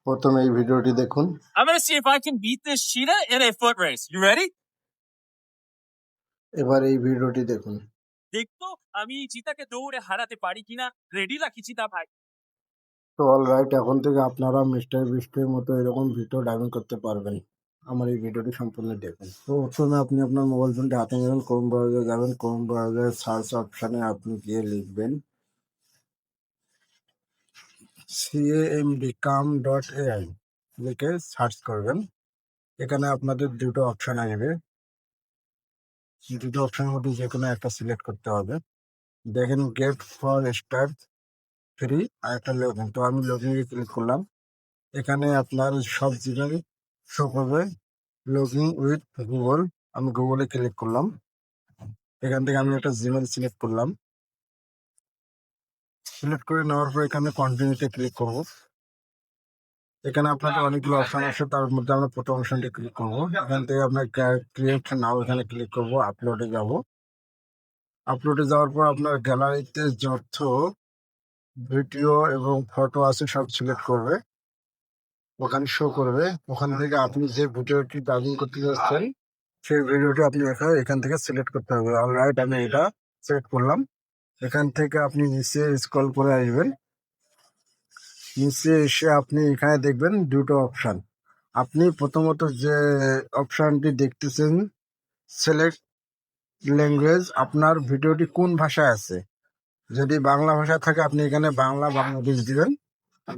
প্রথমে এই ভিডিওটি দেখুন। I'm gonna see if I can beat this cheetah in a foot race. You ready? এবার এই ভিডিওটি দেখুন। দেখতো আমি এই চিতাকে দৌড়ে হারাতে পারি কিনা। রেডি রাখি চিতা ভাই। তো অলরাইট, এখন থেকে আপনারা মিস্টার বিস্টের মতো এরকম ভিডিও ডাউনলোড করতে পারবেন। আমার এই ভিডিওটি সম্পূর্ণ দেখুন। তো প্রথমে আপনি আপনার মোবাইল ফোনটি হাতে নেবেন, ক্রোম ব্রাউজারে যাবেন, ক্রোম ব্রাউজারের সার্চ অপশানে আপনি গিয়ে লিখবেন camdcam.ai লিখে সার্চ করবেন। এখানে আপনাদের দুটো অপশান আসবে, দুটো অপশানের মধ্যে যে কোনো একটা সিলেক্ট করতে হবে। দেখেন গেট ফর স্টার্ট ফ্রি আর একটা লগইন। তো আমি লগইনে ক্লিক করলাম। এখানে আপনার সব জিমেল শো করবে, লগইন উইথ গুগল। আমি গুগলে ক্লিক করলাম। এখান থেকে আমি একটা জিমেল সিলেক্ট করলাম। সিলেক্ট করে নেওয়ার পর এখানে কন্টিনিউতে ক্লিক করব। এখানে আপনাদের অনেকগুলো অপশন আছে, তার মধ্যে আমরা প্রথম অপশনটি ক্লিক করব। এখান থেকে আপনার ক্রিয়েট নাও এখানে ক্লিক করব, আপলোডে যাব। আপলোডে যাওয়ার পর আপনার গ্যালারিতে যত ভিডিও এবং ফটো আছে সব সিলেক্ট করবে, ওখানে শো করবে। ওখান থেকে আপনি যে ভিডিওটি ডাউনলোড করতে যাচ্ছেন সেই ভিডিওটি আপনি এখান থেকে সিলেক্ট করতে হবে। অলরাইট, আমি এটা সিলেক্ট করলাম। এখান থেকে আপনি নিচে স্ক্রল করে আসবেন। নিচে এসে আপনি এখানে দেখবেন দুটো অপশান। আপনি প্রথমত যে অপশানটি দেখতেছেন সিলেক্ট ল্যাঙ্গুয়েজ, আপনার ভিডিওটি কোন ভাষায় আছে। যদি বাংলা ভাষা থাকে আপনি এখানে বাংলা বাংলাদেশ দিবেন।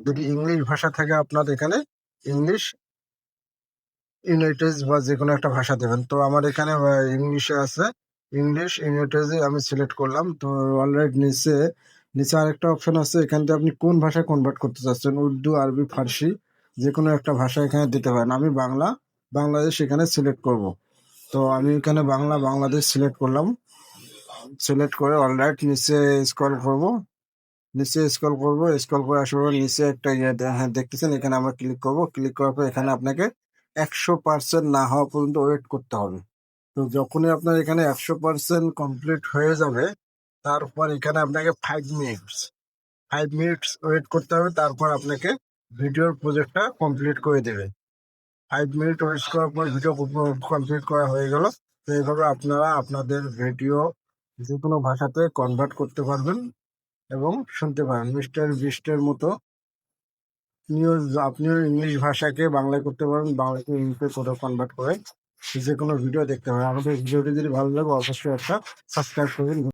যদি ইংলিশ ভাষা থাকে আপনার এখানে ইংলিশ ইউনাইটেড বা যে কোনো একটা ভাষা দেবেন। তো আমার এখানে ইংলিশে আছে, ইংলিশ ইউনাইটেডে আমি সিলেক্ট করলাম। তো অলরেডি নিচে নিচে আরেকটা অপশন আছে, এখান থেকে আপনি কোন ভাষায় কনভার্ট করতে চাচ্ছেন, উর্দু, আরবি, ফার্সি যে কোনো একটা ভাষা এখানে দিতে পারেন। আমি বাংলাদেশ এখানে সিলেক্ট করব। তো আমি এখানে বাংলাদেশ সিলেক্ট করলাম। সিলেক্ট করে অলরাইট নিচে স্ক্রল করব। স্ক্রল করে আসার পর নিচে একটা হ্যাঁ দেখতেছেন, এখানে আমরা ক্লিক করব। ক্লিক করার পর এখানে আপনাকে 100% না হওয়া পর্যন্ত ওয়েট করতে হবে। তো যখনই আপনার এখানে 100% কমপ্লিট হয়ে যাবে, তারপর এখানে আপনাকে 5 মিনিটস ওয়েট করতে হবে। তারপর আপনাকে ভিডিওর প্রজেক্টটা কমপ্লিট করে দেবে। 5 মিনিট ওয়েট করার পর ভিডিও কমপ্লিট করা হয়ে গেল। তো এইভাবে আপনারা আপনাদের ভিডিও যে কোনো ভাষাতে কনভার্ট করতে পারবেন এবং শুনতে পারেন। মিস্টার বিস্টের মতো আপনিও ইংলিশ ভাষাকে বাংলায় করতে পারেন, বাংলাকে ইংলিশে কোথাও কনভার্ট করে যে কোনো ভিডিও দেখতে পারেন। আমাদের ভিডিওটি যদি ভালো লাগে অবশ্যই একটা সাবস্ক্রাইব করবেন।